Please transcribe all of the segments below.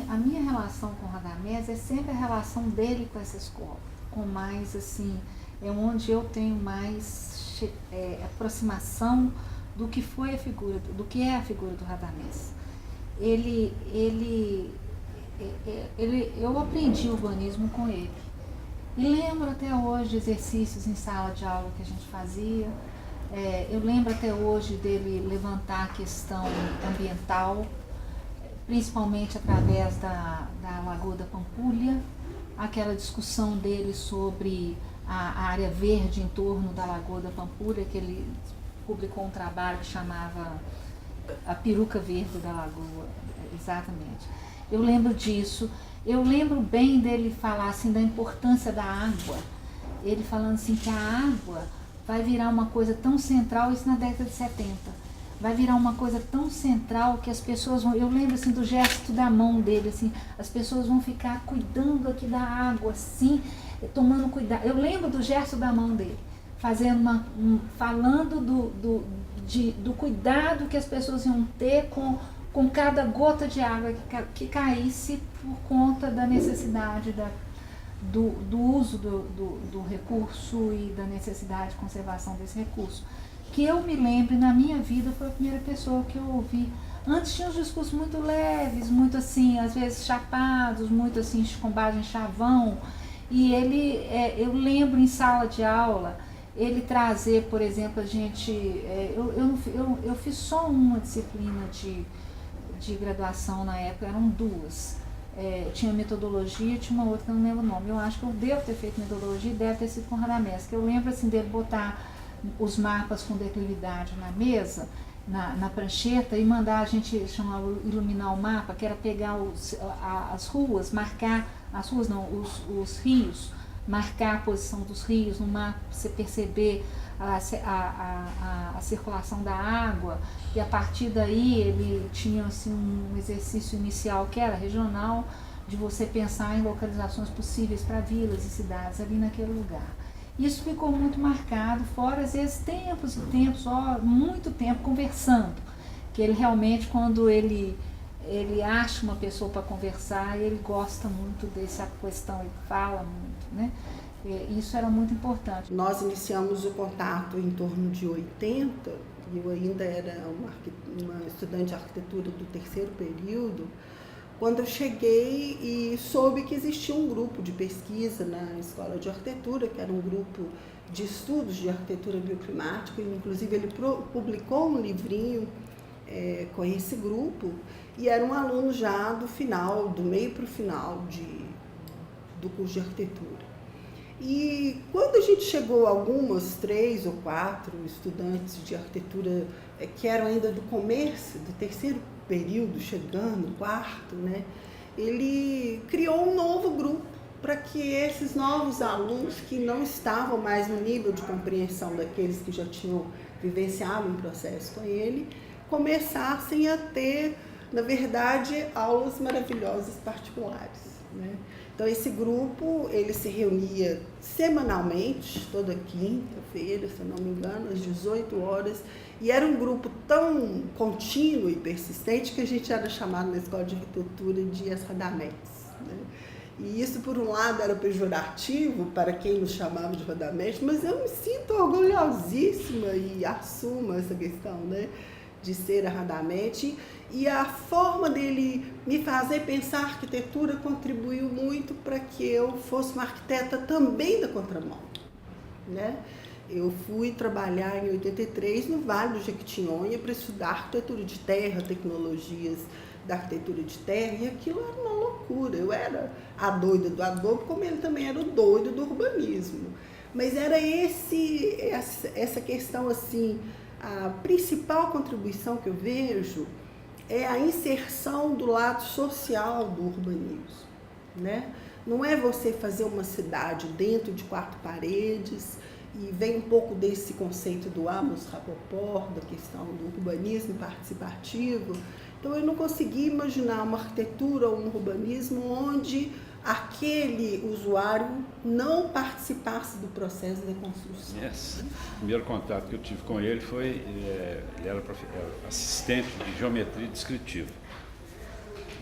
A minha relação com o Radamés é sempre a relação dele com essa escola, com mais assim, é onde eu tenho mais aproximação do que foi a figura, do que é a figura do Radamés. Eu aprendi urbanismo com ele. E lembro até hoje de exercícios em sala de aula que a gente fazia. Eu lembro até hoje dele levantar a questão ambiental, principalmente através da Lagoa da Pampulha, aquela discussão dele sobre a área verde em torno da Lagoa da Pampulha, que ele publicou um trabalho que chamava A Peruca Verde da Lagoa, exatamente. Eu lembro disso. Eu lembro bem dele falar assim da importância da água. Ele falando assim que a água vai virar uma coisa tão central, isso na década de 70. Vai virar uma coisa tão central que as pessoas vão... Eu lembro assim do gesto da mão dele, assim, as pessoas vão ficar cuidando aqui da água, assim, tomando cuidado. Eu lembro do gesto da mão dele, fazendo falando do cuidado que as pessoas iam ter com cada gota de água que caísse por conta da necessidade do uso do recurso e da necessidade de conservação desse recurso. Que eu me lembro, na minha vida, foi a primeira pessoa que eu ouvi. Antes tinha uns discursos muito leves, muito assim, às vezes chapados, muito assim, com base em chavão. E eu lembro em sala de aula, ele trazer, por exemplo, a gente... Eu fiz só uma disciplina de graduação na época, eram duas. Tinha metodologia, tinha uma outra que eu não lembro o nome. Eu acho que eu devo ter feito metodologia e deve ter sido com Radamés, que eu lembro assim dele botar os mapas com declividade na mesa, na prancheta, e mandar a gente chamar iluminar o mapa, que era pegar as ruas, marcar, as ruas não, os rios, marcar a posição dos rios no mapa, para você perceber a circulação da água, e a partir daí ele tinha assim, um exercício inicial que era regional, de você pensar em localizações possíveis para vilas e cidades ali naquele lugar. Isso ficou muito marcado, fora às vezes tempos e tempos, muito tempo conversando, que ele realmente, quando ele acha uma pessoa para conversar, ele gosta muito dessa questão, ele fala muito, né? Isso era muito importante. Nós iniciamos o contato em torno de 80, eu ainda era uma estudante de arquitetura do terceiro período, quando eu cheguei e soube que existia um grupo de pesquisa na Escola de Arquitetura, que era um grupo de estudos de arquitetura bioclimática, e inclusive ele publicou um livrinho com esse grupo, e era um aluno já do meio para o final do curso de arquitetura. E quando a gente chegou, algumas 3 ou 4 estudantes de arquitetura que eram ainda do começo, do terceiro período, chegando, quarto, né? Ele criou um novo grupo para que esses novos alunos que não estavam mais no nível de compreensão daqueles que já tinham vivenciado um processo com ele, começassem a ter, na verdade, aulas maravilhosas particulares, né? Então esse grupo, ele se reunia semanalmente, toda quinta-feira, se eu não me engano, às 18 horas, e era um grupo tão contínuo e persistente que a gente era chamado na Escola de Arquitetura de Radamés, né? E isso, por um lado, era pejorativo para quem nos chamava de Radamés, mas eu me sinto orgulhosíssima e assumo essa questão, né, de ser a Radamés. E a forma dele me fazer pensar arquitetura contribuiu muito para que eu fosse uma arquiteta também da contramão, né? Eu fui trabalhar em 83 no Vale do Jequitinhonha para estudar arquitetura de terra, tecnologias da arquitetura de terra, e aquilo era uma loucura. Eu era a doida do adobe, como ele também era o doido do urbanismo. Mas era essa questão assim, a principal contribuição que eu vejo é a inserção do lado social do urbanismo, né? Não é você fazer uma cidade dentro de 4 paredes, e vem um pouco desse conceito do Amos Rapoport, da questão do urbanismo participativo. Então eu não consegui imaginar uma arquitetura ou um urbanismo onde aquele usuário não participasse do processo de construção. Yes. O primeiro contato que eu tive com ele foi, ele era assistente de geometria descritiva.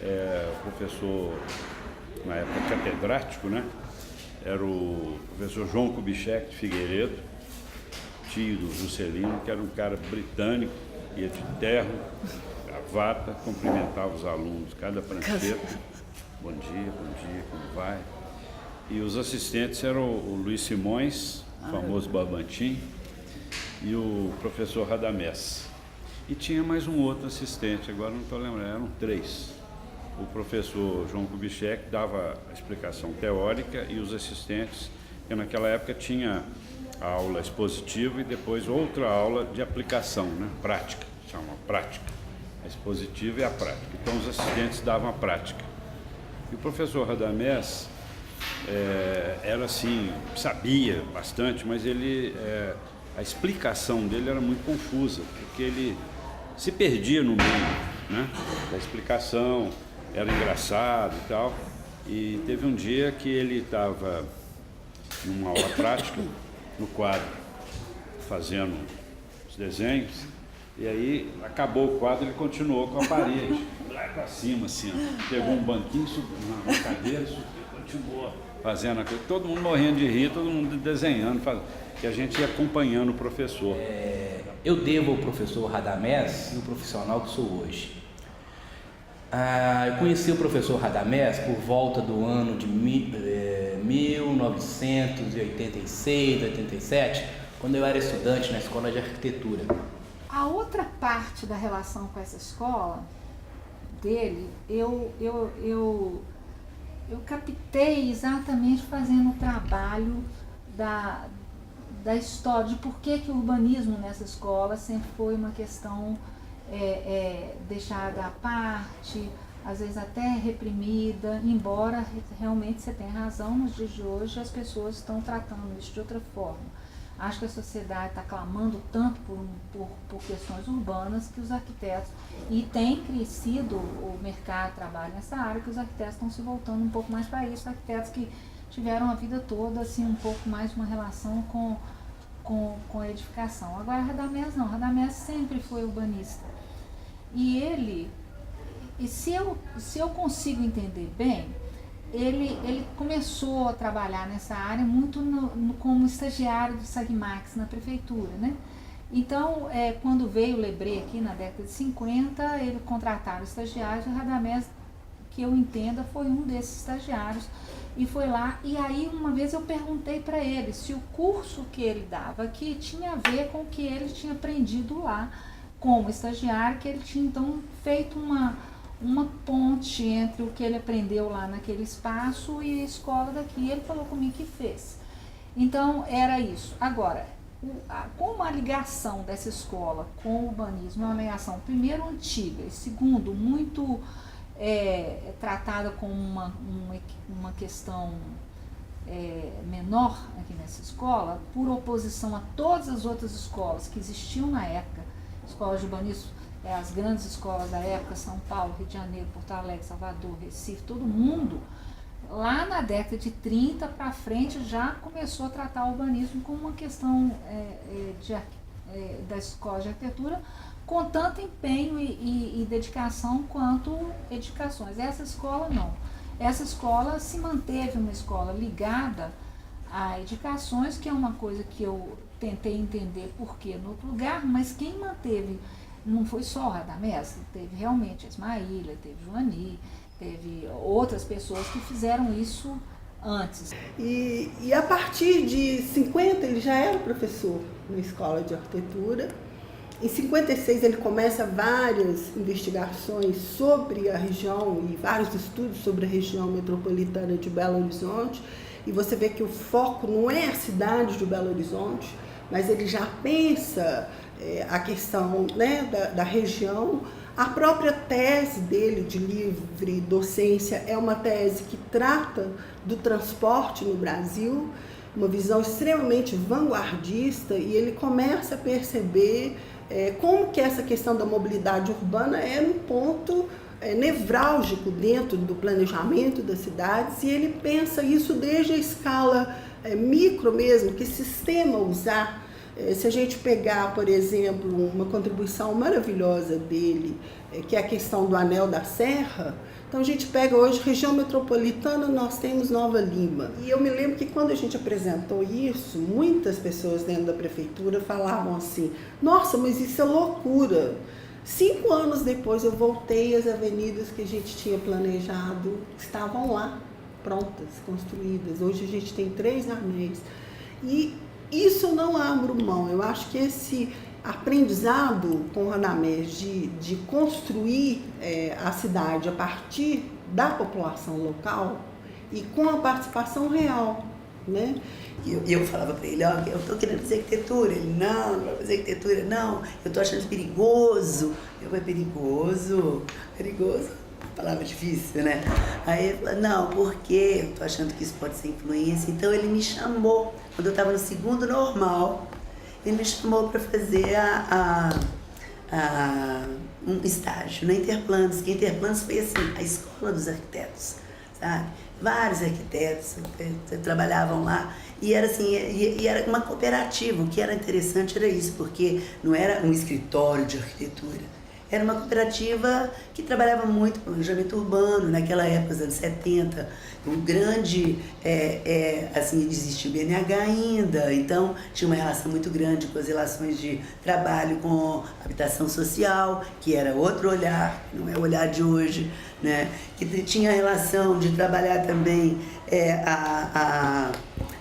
o professor, na época catedrático, né? Era o professor João Kubitschek de Figueiredo, tio do Juscelino, que era um cara britânico, ia de terno, gravata, cumprimentava os alunos, cada prancheta, bom dia, como vai? E os assistentes eram o Luiz Simões, o famoso Barbantim, e o professor Radamés. E tinha mais um outro assistente, agora não estou lembrando, eram 3. O professor João Kubitschek dava a explicação teórica e os assistentes, que naquela época tinha a aula expositiva e depois outra aula de aplicação, né? Prática, chama prática. A expositiva e a prática. Então os assistentes davam a prática. E o professor Radamés era assim, sabia bastante, mas a explicação dele era muito confusa, porque ele se perdia no meio, né, da explicação, era engraçado e tal. E teve um dia que ele estava numa aula prática, no quadro, fazendo os desenhos, e aí acabou o quadro, ele continuou com a parede, lá para cima, assim, ó. Pegou um banquinho, subiu na cadeira, subiu, continuou fazendo aquilo, todo mundo morrendo de rir, todo mundo desenhando, que a gente ia acompanhando o professor. Eu devo ao professor Radamés e o profissional que sou hoje. Eu conheci o professor Radamés por volta do ano de 1986, 87, quando eu era estudante na escola de arquitetura. A outra parte da relação com essa escola dele, eu captei exatamente fazendo o trabalho da história, de por que o urbanismo nessa escola sempre foi uma questão deixada à parte, às vezes até reprimida, embora realmente você tenha razão, nos dias de hoje as pessoas estão tratando isso de outra forma. Acho que a sociedade está clamando tanto por questões urbanas que os arquitetos, e tem crescido o mercado de trabalho nessa área, que os arquitetos estão se voltando um pouco mais para isso, arquitetos que tiveram a vida toda assim, um pouco mais uma relação com a edificação. Agora Radamés não, Radamés sempre foi urbanista. E se eu consigo entender bem, ele começou a trabalhar nessa área muito como estagiário do Sagmax na prefeitura, né? Então, quando veio o Lebré aqui na década de 50, ele contrataram estagiários, e o Radamés, que eu entenda, foi um desses estagiários, e foi lá, e aí uma vez eu perguntei para ele se o curso que ele dava aqui tinha a ver com o que ele tinha aprendido lá como estagiário, que ele tinha então feito uma ponte entre o que ele aprendeu lá naquele espaço e a escola daqui. Ele falou comigo que fez. Então, era isso. Agora, como a ligação dessa escola com o urbanismo é uma ligação, primeiro, antiga, e segundo, muito tratada como uma questão menor aqui nessa escola, por oposição a todas as outras escolas que existiam na época, escolas de urbanismo, as grandes escolas da época, São Paulo, Rio de Janeiro, Porto Alegre, Salvador, Recife, todo mundo, lá na década de 30 para frente já começou a tratar o urbanismo como uma questão da escola de arquitetura, com tanto empenho e dedicação quanto edificações. Essa escola não. Essa escola se manteve uma escola ligada a edificações, que é uma coisa que eu tentei entender por que no outro lugar, mas quem manteve não foi só o Radamés, teve realmente a Ismaília, teve Joani, teve outras pessoas que fizeram isso antes. E a partir de 50 ele já era professor na escola de arquitetura. Em 56 ele começa várias investigações sobre a região e vários estudos sobre a região metropolitana de Belo Horizonte, e você vê que o foco não é a cidade de Belo Horizonte, mas ele já pensa a questão, né, da região. A própria tese dele de livre docência é uma tese que trata do transporte no Brasil, uma visão extremamente vanguardista, e ele começa a perceber como que essa questão da mobilidade urbana é um ponto nevrálgico dentro do planejamento das cidades, e ele pensa isso desde a escala micro mesmo, que sistema usar Se a gente pegar, por exemplo, uma contribuição maravilhosa dele, que é a questão do Anel da Serra, então a gente pega hoje região metropolitana, nós temos Nova Lima. E eu me lembro que quando a gente apresentou isso, muitas pessoas dentro da prefeitura falavam assim, nossa, mas isso é loucura. 5 anos depois eu voltei, as avenidas que a gente tinha planejado estavam lá, prontas, construídas. Hoje a gente tem 3 anéis. E isso eu não abro mão. Eu acho que esse aprendizado com o Radamés de construir a cidade a partir da população local e com a participação real, né? E eu falava para ele, ó, eu tô querendo fazer arquitetura. Ele, não vai fazer arquitetura, não. Eu tô achando perigoso. Eu falei, perigoso? Palavra difícil, né? Aí ele falou, não, por quê? Eu tô achando que isso pode ser influência. Então ele me chamou, quando eu estava no segundo normal, ele me chamou para fazer um estágio na Interplanos, que a Interplanos foi assim, a escola dos arquitetos, sabe? Vários arquitetos trabalhavam lá e era assim, e era uma cooperativa. O que era interessante era isso, porque não era um escritório de arquitetura. Era uma cooperativa que trabalhava muito com planejamento urbano, naquela época, nos anos 70. Um grande, assim, existia o BNH ainda, então tinha uma relação muito grande com as relações de trabalho com habitação social, que era outro olhar, não é o olhar de hoje, né? Que tinha a relação de trabalhar também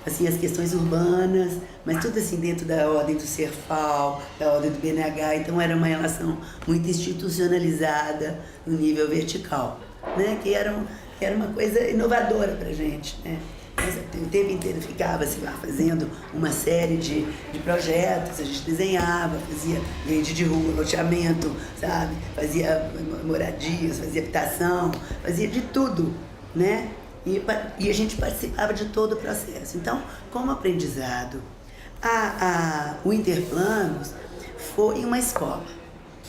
assim, as questões urbanas, mas tudo assim dentro da ordem do Serfal, da ordem do BNH, então era uma relação muito institucionalizada no nível vertical, né? Que era uma coisa inovadora pra gente, né? Mas o tempo inteiro ficava-se lá fazendo uma série de projetos, a gente desenhava, fazia rede de rua, loteamento, sabe? Fazia moradias, fazia habitação, fazia de tudo, né? E a gente participava de todo o processo. Então, como aprendizado, o Interplanos foi uma escola.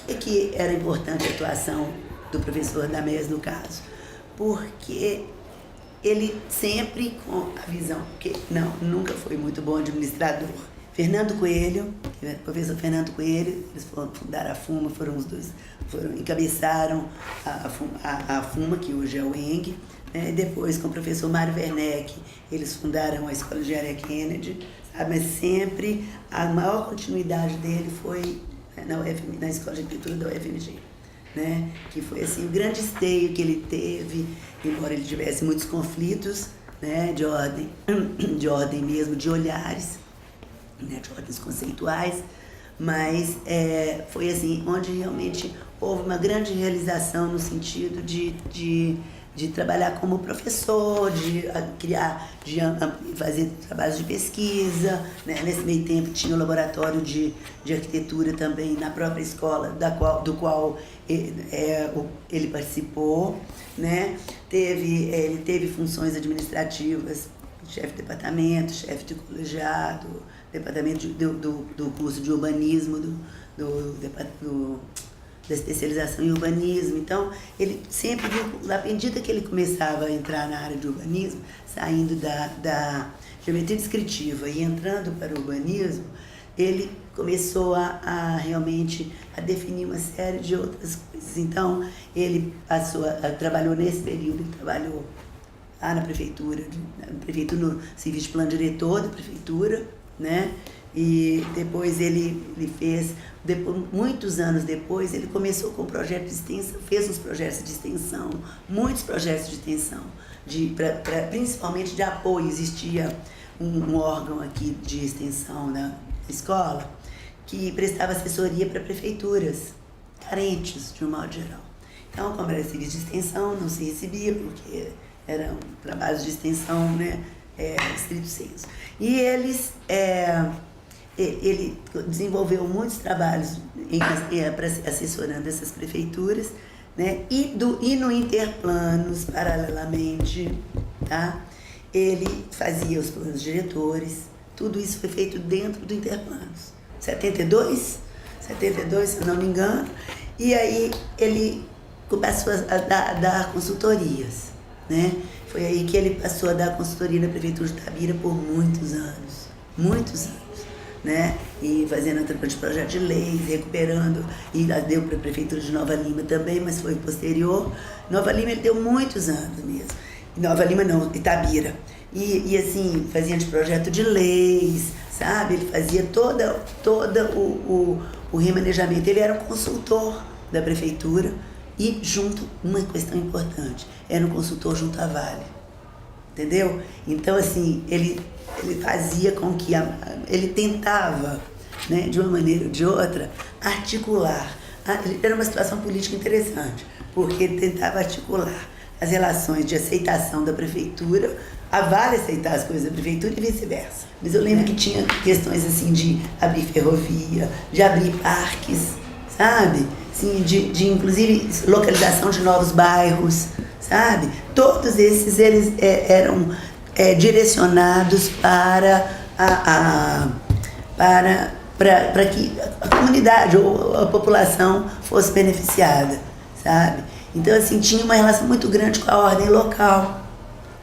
E que era importante a atuação do professor Radamés, no caso, porque ele sempre com a visão, porque nunca foi muito bom administrador. Fernando Coelho, o professor Fernando Coelho, eles fundaram a FUMA, foram os dois, encabeçaram a FUMA, que hoje é o ENG. Depois, com o professor Mário Werneck, eles fundaram a Escola de Engenharia Kennedy, sabe? Mas sempre a maior continuidade dele foi na Escola de Arquitetura da UFMG, né? Que foi assim, o grande esteio que ele teve, embora ele tivesse muitos conflitos, né? De ordem mesmo, de olhares, né? De ordens conceituais, mas foi assim, onde realmente houve uma grande realização no sentido de trabalhar como professor, de criar, de fazer trabalhos de pesquisa, né? Nesse meio tempo tinha o laboratório de arquitetura também na própria escola, do qual ele participou, né? Ele teve funções administrativas, chefe de departamento, chefe de colegiado, departamento do curso de urbanismo, da especialização em urbanismo. Então, ele sempre viu, à medida que ele começava a entrar na área de urbanismo, saindo da geometria descritiva e entrando para o urbanismo, ele começou realmente a definir uma série de outras coisas. Então, ele trabalhou nesse período, ele trabalhou lá na prefeitura, no serviço de plano diretor da prefeitura, né? E depois ele fez, muitos anos depois, ele começou com projeto de extensão, fez uns projetos de extensão, muitos projetos de extensão, principalmente de apoio. Existia um órgão aqui de extensão na escola que prestava assessoria para prefeituras carentes, de um modo geral. Então, como era serviço de extensão, não se recebia, porque eram trabalhos de extensão, né, estrito senso. E ele desenvolveu muitos trabalhos assessorando essas prefeituras, né? E no Interplanos, paralelamente, tá? Ele fazia os planos diretores, tudo isso foi feito dentro do Interplanos. 72, se eu não me engano, e aí ele começou a dar consultorias, né? Foi aí que ele passou a dar consultoria na Prefeitura de Itabira por muitos anos, né? e fazendo através de projeto de leis, recuperando, e deu para a Prefeitura de Nova Lima também, mas foi posterior. Nova Lima ele deu muitos anos mesmo. Nova Lima não, Itabira. E assim, fazia de projeto de leis, sabe? Ele fazia todo o remanejamento. Ele era um consultor da Prefeitura e junto, uma questão importante, era um consultor junto à Vale. Entendeu? Então, assim, ele fazia com que ele tentava, né, de uma maneira ou de outra, articular. Era uma situação política interessante, porque ele tentava articular as relações de aceitação da Prefeitura, a Vale aceitar as coisas da Prefeitura e vice-versa. Mas eu lembro que tinha questões assim de abrir ferrovia, de abrir parques, sabe? Assim, de inclusive localização de novos bairros, sabe? Todos esses eles eram direcionados para que a comunidade ou a população fosse beneficiada, sabe? Então, assim, tinha uma relação muito grande com a ordem local,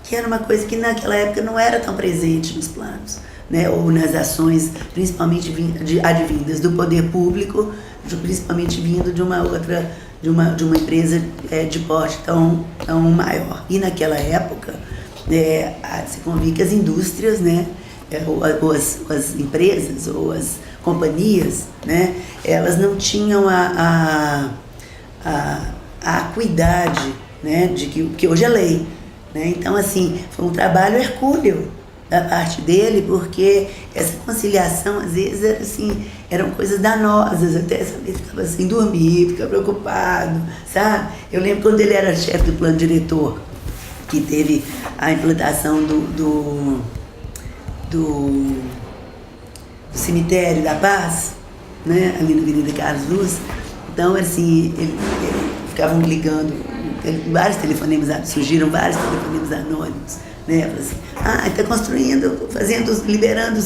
que era uma coisa que naquela época não era tão presente nos planos, né? Ou nas ações, principalmente advindas do poder público, principalmente vindo de uma outra, de uma empresa de porte tão maior. E naquela época, se convia que as indústrias, né, ou as empresas, ou as companhias, né, elas não tinham a acuidade, né, de que hoje é lei, né? Então, assim, foi um trabalho hercúleo da parte dele, porque essa conciliação, às vezes, era, assim, eram coisas danosas, até ele ficava sem dormir, ficava preocupado, sabe? Eu lembro quando ele era chefe do plano diretor, que teve a implantação do cemitério da Paz, né, ali na Avenida Carlos Luz. Então, assim, ele ficavam ligando, vários telefonemas, surgiram vários telefonemas anônimos, né? Assim, está construindo, liberando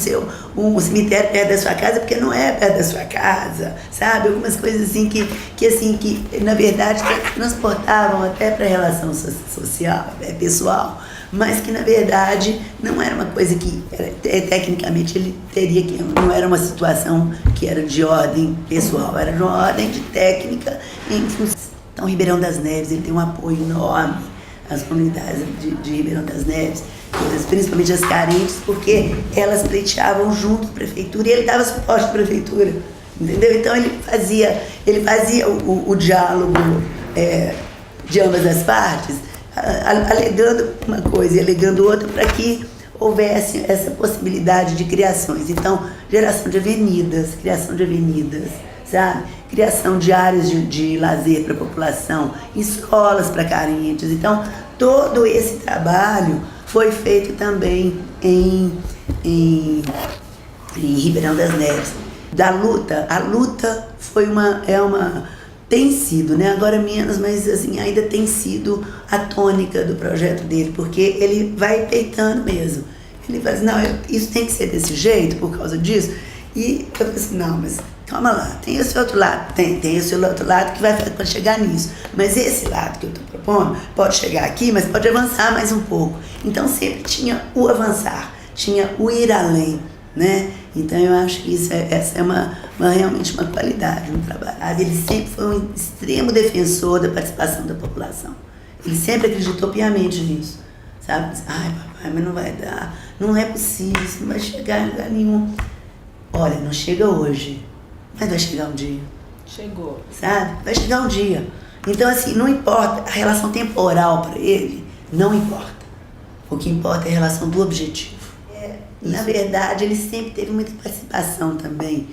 um cemitério perto da sua casa, porque não é perto da sua casa, sabe? Algumas coisas assim que na verdade transportavam até para a relação social, pessoal, mas que na verdade não era uma coisa que tecnicamente ele teria que, não era uma situação que era de ordem pessoal, era de uma ordem de técnica em função. Então, Ribeirão das Neves, ele tem um apoio enorme às comunidades de Ribeirão das Neves, principalmente as carentes, porque elas pleiteavam junto à prefeitura e ele dava suporte à prefeitura, entendeu? Então, ele fazia o diálogo de ambas as partes, alegando uma coisa e alegando outra, para que houvesse essa possibilidade de criações. Então, criação de avenidas, sabe? Criação de áreas de lazer para a população, escolas para carentes. Então, todo esse trabalho foi feito também em Ribeirão das Neves. A luta foi tem sido, né? Agora menos, mas assim, ainda tem sido a tônica do projeto dele, porque ele vai peitando mesmo. Ele fala assim, não, isso tem que ser desse jeito, por causa disso. E eu falei assim, não, mas calma lá, tem esse outro lado, tem esse outro lado que vai para chegar nisso. Mas esse lado que eu estou propondo pode chegar aqui, mas pode avançar mais um pouco. Então sempre tinha o avançar, tinha o ir além, né? Então eu acho que essa é realmente uma qualidade no trabalho. Ele sempre foi um extremo defensor da participação da população. Ele sempre acreditou piamente nisso, sabe? Ai, papai, mas não vai dar, não é possível, isso não vai chegar em lugar nenhum. Olha, não chega hoje, mas vai chegar um dia. Chegou. Sabe? Vai chegar um dia. Então, assim, não importa, a relação temporal para ele, não importa. O que importa é a relação do objetivo. Na verdade, ele sempre teve muita participação também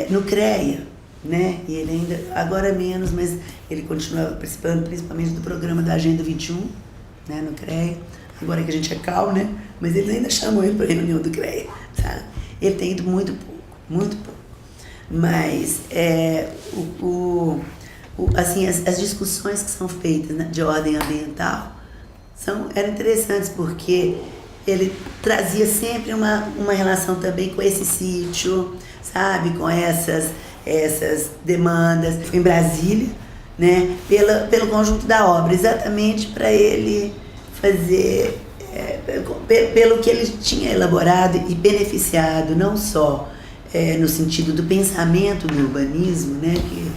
no CREA, né? E ele ainda, agora menos, mas ele continua participando principalmente do programa da Agenda 21, né, no CREA. Agora que a gente é CAL, né? Mas eles ainda chamam ele para a reunião do CREA, sabe? Ele tem ido muito pouco. Mas assim, as discussões que são feitas, né, de ordem ambiental eram interessantes, porque ele trazia sempre uma relação também com esse sítio, sabe? Com essas demandas. Foi em Brasília, né? Pelo conjunto da obra, exatamente para ele fazer, pelo que ele tinha elaborado e beneficiado não só no sentido do pensamento do urbanismo, né? Que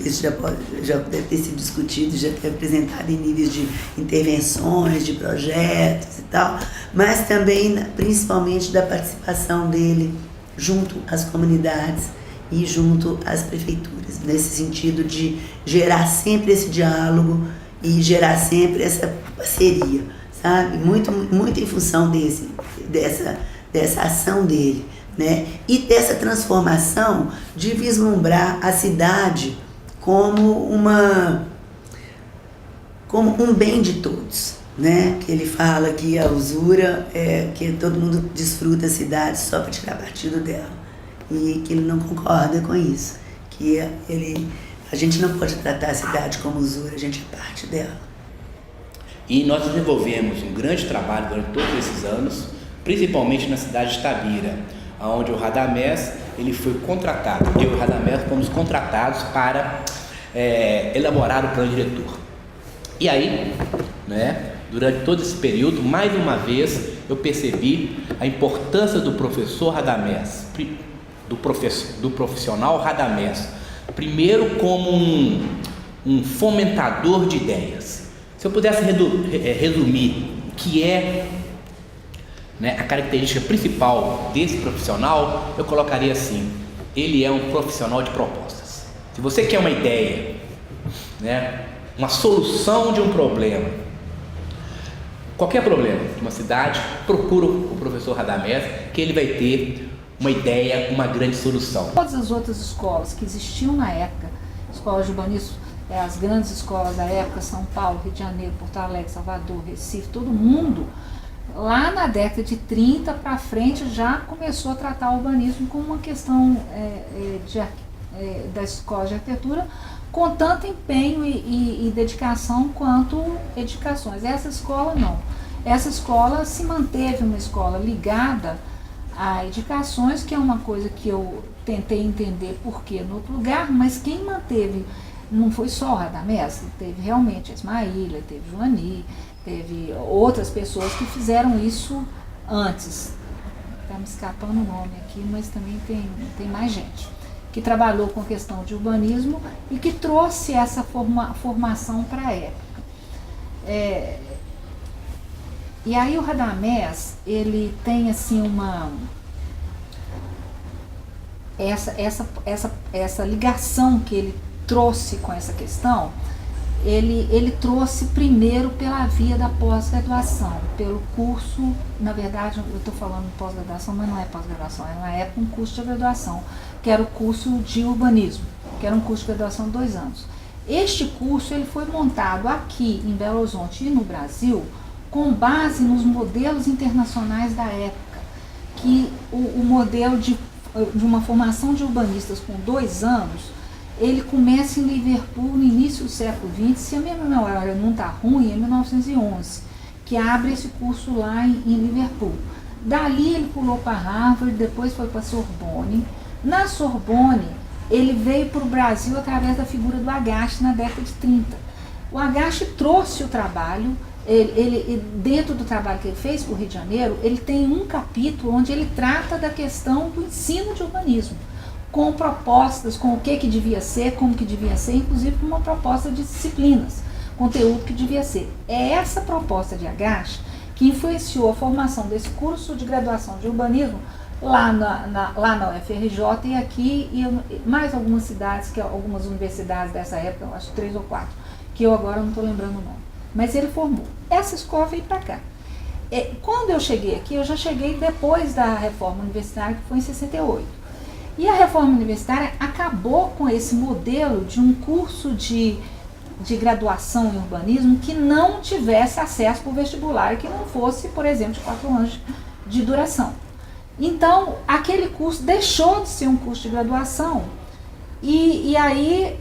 isso já deve ter sido discutido, já ter apresentado em níveis de intervenções, de projetos e tal, mas também, principalmente, da participação dele junto às comunidades e junto às prefeituras, nesse sentido de gerar sempre esse diálogo e gerar sempre essa parceria, sabe? Muito, muito em função dessa ação dele, né? E dessa transformação de vislumbrar a cidade como um bem de todos, né? Que ele fala que a usura é que todo mundo desfruta a cidade só para tirar partido dela, e que ele não concorda com isso, que a gente não pode tratar a cidade como usura, a gente é parte dela. E nós desenvolvemos um grande trabalho durante todos esses anos, principalmente na cidade de Tabira, onde o Radamés ele foi contratado. Eu e o Radamés fomos contratados para elaborar o plano diretor. E aí, né, durante todo esse período, mais uma vez, eu percebi a importância do professor Radamés, do profissional Radamés, primeiro como um fomentador de ideias. Se eu pudesse resumir o que é, né, a característica principal desse profissional, eu colocaria assim: ele é um profissional de propostas. Se você quer uma ideia, né, uma solução de um problema, qualquer problema de uma cidade, procura o professor Radamés, que ele vai ter uma ideia, uma grande solução. Todas as outras escolas que existiam na época, escolas de urbanismo, as grandes escolas da época, São Paulo, Rio de Janeiro, Porto Alegre, Salvador, Recife, todo mundo, lá na década de 30 para frente, já começou a tratar o urbanismo como uma questão da escola de arquitetura, com tanto empenho e dedicação quanto edificações. Essa escola não. Essa escola se manteve uma escola ligada a edificações, que é uma coisa que eu tentei entender por que no outro lugar, mas quem manteve não foi só o Radamés, teve realmente a Ismaília, teve Joani, teve outras pessoas que fizeram isso antes. Está me escapando o nome aqui, mas também tem mais gente que trabalhou com a questão de urbanismo e que trouxe essa formação para a época. E aí o Radamés, ele tem assim essa ligação que ele trouxe com essa questão, ele trouxe primeiro pela via da pós-graduação, pelo curso, na verdade eu estou falando de pós-graduação, mas não é pós-graduação, é na época um curso de graduação, que era o curso de urbanismo, que era um curso de graduação de 2 anos. Este curso ele foi montado aqui em Belo Horizonte e no Brasil com base nos modelos internacionais da época, que o modelo de uma formação de urbanistas com 2 anos, ele começa em Liverpool no início do século XX, se a minha memória não está ruim, é 1911, que abre esse curso lá em Liverpool. Dali ele pulou para Harvard, depois foi para a Sorbonne. Na Sorbonne, ele veio para o Brasil através da figura do Agache na década de 30. O Agache trouxe o trabalho, ele dentro do trabalho que ele fez para o Rio de Janeiro, ele tem um capítulo onde ele trata da questão do ensino de urbanismo, com propostas, com o que devia ser, como que devia ser, inclusive com uma proposta de disciplinas, conteúdo que devia ser. É essa proposta de Agache que influenciou a formação desse curso de graduação de urbanismo lá na UFRJ e aqui, e mais algumas cidades, algumas universidades dessa época, eu acho 3 ou 4, que eu agora não estou lembrando o nome. Mas ele formou. Essa escola veio para cá. Quando eu cheguei aqui, eu já cheguei depois da reforma universitária, que foi em 68. E a reforma universitária acabou com esse modelo de um curso de graduação em urbanismo que não tivesse acesso para o vestibular, que não fosse, por exemplo, de 4 anos de duração. Então, aquele curso deixou de ser um curso de graduação e aí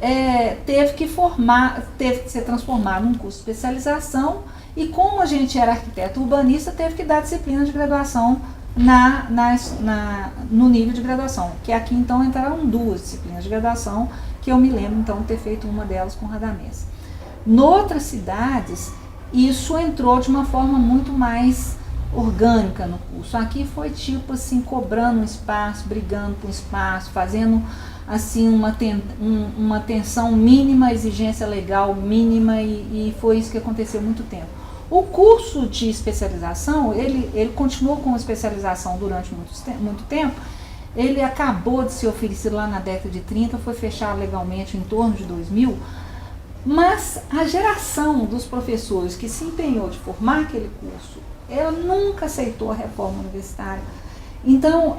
teve que ser transformado num curso de especialização, e como a gente era arquiteto urbanista, teve que dar disciplina de graduação no nível de graduação, que aqui então entraram 2 disciplinas de graduação, que eu me lembro então de ter feito uma delas com Radamés. Noutras cidades, isso entrou de uma forma muito mais orgânica no curso. Aqui foi tipo assim, cobrando um espaço, brigando por um espaço, fazendo assim uma tensão mínima, exigência legal mínima, e foi isso que aconteceu há muito tempo. O curso de especialização, ele continuou com a especialização durante muito tempo. Ele acabou de ser oferecido lá na década de 30, foi fechado legalmente em torno de 2000, mas a geração dos professores que se empenhou de formar aquele curso, ela nunca aceitou a reforma universitária. Então,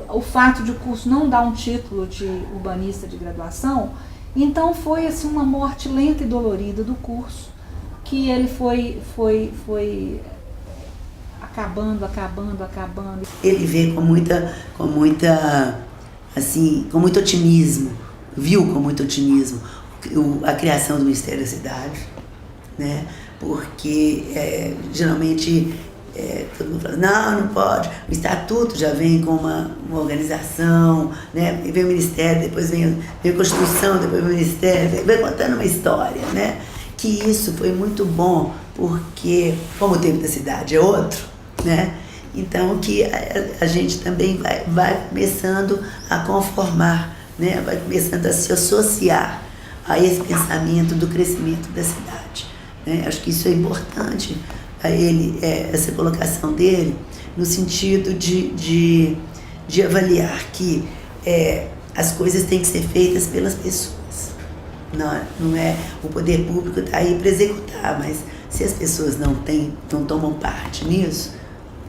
o fato de o curso não dar um título de urbanista de graduação, então foi assim, uma morte lenta e dolorida do curso, que ele foi acabando. Ele vê com muito otimismo, viu com muito otimismo a criação do Ministério da Cidade, né? Porque geralmente todo mundo fala, não pode. O estatuto já vem com uma organização, né? Vem o Ministério, depois vem a Constituição, depois vem o Ministério, vem contando uma história, né? Que isso foi muito bom, porque como o tempo da cidade é outro, né? Então que a gente também vai começando a conformar, né? Vai começando a se associar a esse pensamento do crescimento da cidade, né? Acho que isso é importante a ele, essa colocação dele, no sentido de avaliar que as coisas têm que ser feitas pelas pessoas. Não é o poder público está aí para executar, mas se as pessoas não tomam parte nisso,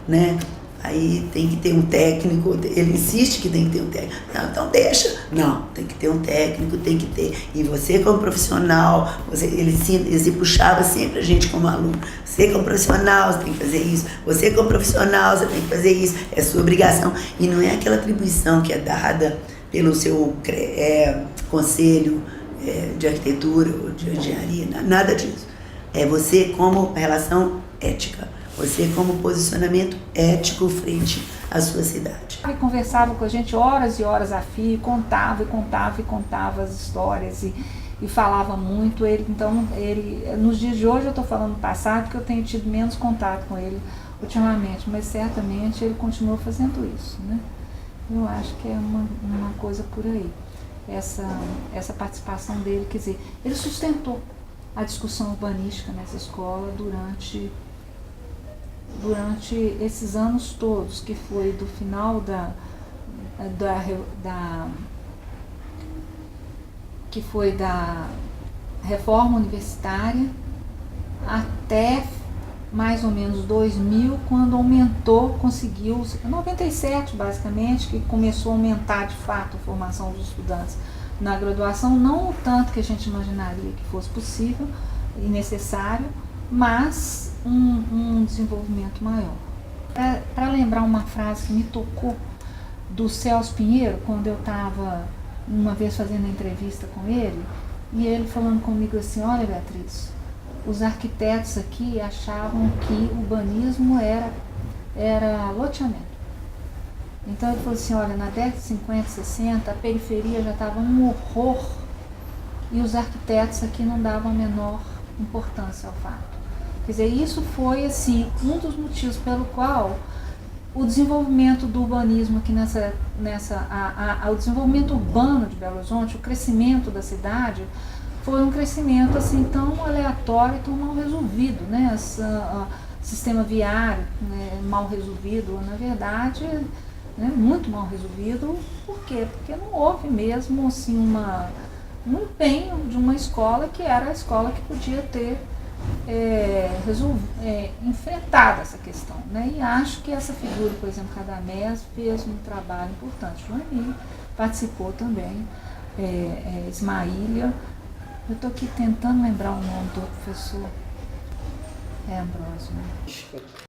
né? Aí tem que ter um técnico, ele insiste que tem que ter um técnico. Não, então deixa. Não, tem que ter um técnico, tem que ter. E você como profissional, ele se puxava sempre a gente como aluno. Você como profissional, você tem que fazer isso. Você como profissional, você tem que fazer isso. É sua obrigação. E não é aquela atribuição que é dada pelo seu conselho de arquitetura ou de engenharia, nada disso. É você como relação ética. Você como posicionamento ético frente à sua cidade. Ele conversava com a gente horas e horas a fio, contava as histórias e falava muito. Então, nos dias de hoje, eu estou falando do passado, porque eu tenho tido menos contato com ele ultimamente, mas certamente ele continua fazendo isso, né? Eu acho que é uma coisa por aí, essa participação dele, quer dizer, ele sustentou a discussão urbanística nessa escola durante esses anos todos, que foi do final da reforma universitária até mais ou menos 2000, quando conseguiu, 97 basicamente, que começou a aumentar de fato a formação dos estudantes na graduação, não o tanto que a gente imaginaria que fosse possível e necessário, mas um desenvolvimento maior. Para lembrar uma frase que me tocou do Celso Pinheiro, quando eu estava uma vez fazendo a entrevista com ele, e ele falando comigo assim: olha, Beatriz, os arquitetos aqui achavam que urbanismo era loteamento. Então ele falou assim: olha, na década de 50, 60, a periferia já estava um horror e os arquitetos aqui não davam a menor importância ao fato. Quer dizer, isso foi assim, um dos motivos pelo qual o desenvolvimento do urbanismo aqui o desenvolvimento urbano de Belo Horizonte, o crescimento da cidade, foi um crescimento assim tão aleatório e tão mal resolvido, né? Sistema viário, né, mal resolvido, na verdade, né, muito mal resolvido. Por quê? Porque não houve mesmo assim um empenho de uma escola que era a escola que podia ter enfrentado essa questão, né? E acho que essa figura, por exemplo, Radamés, fez um trabalho importante. Joani participou também, Ismaília. Eu estou aqui tentando lembrar o nome do professor. Ambrósio, né?